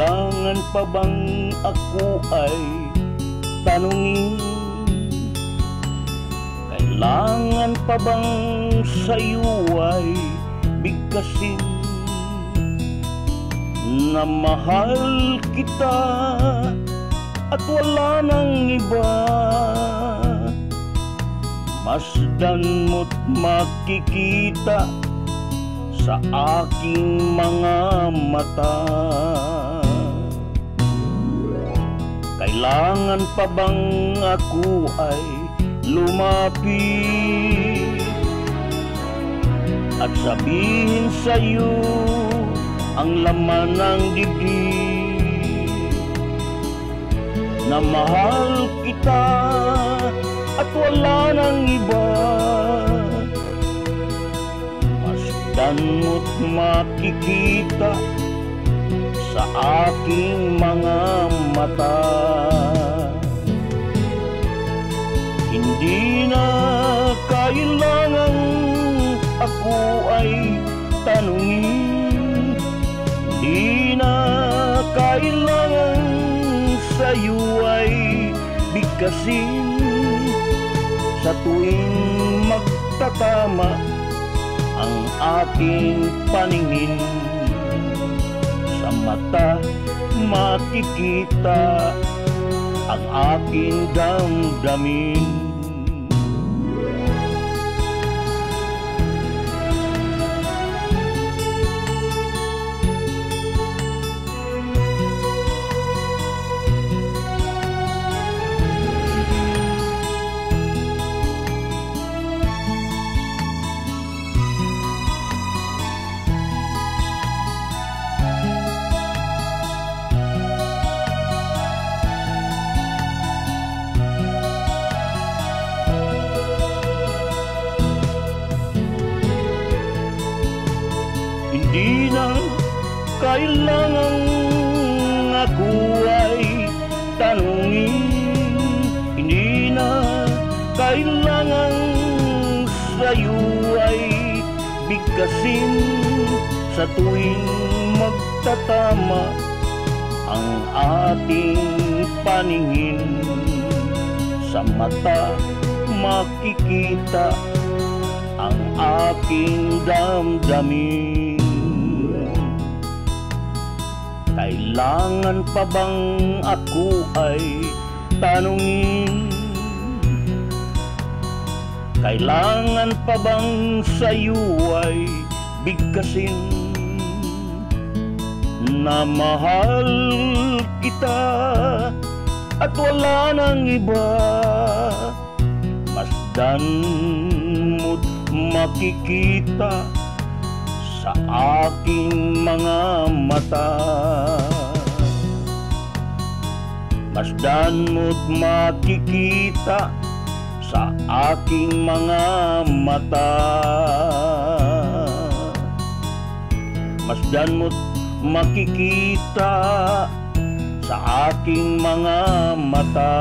Kailangan pa bang ako ay tanungin? Kailangan pa bang sa'yo ay bigkasin na mahal kita at wala nang iba? Masdan mo't makikita sa aking mga mata. Kailangan pa bang ako ay lumapit at sabihin sa'yo ang laman ng dibdib na mahal kita at wala nang iba? Masdan mo't makikita sa aking mga mata. Hindi na kailangan ako ay tanungin, hindi na kailangan sa'yo ay bigkasin sa tuwing magtatama ang ating paningin. Sa mata makikita ang aking damdamin. Hindi na kailangan ako ay tanungin, hindi na kailangan sa'yo ay bigkasin sa tuwing magtatama ang ating paningin. Sa mata makikita ang aking damdamin. Kailangan pa bang ako ay tanungin? Kailangan pa bang sa'yo ay bigkasin na mahal kita at wala nang iba? Masdan mo't makikita sa aking mga mata. Masdan mo't makikita sa aking mga mata. Masdan mo't makikita sa aking mga mata.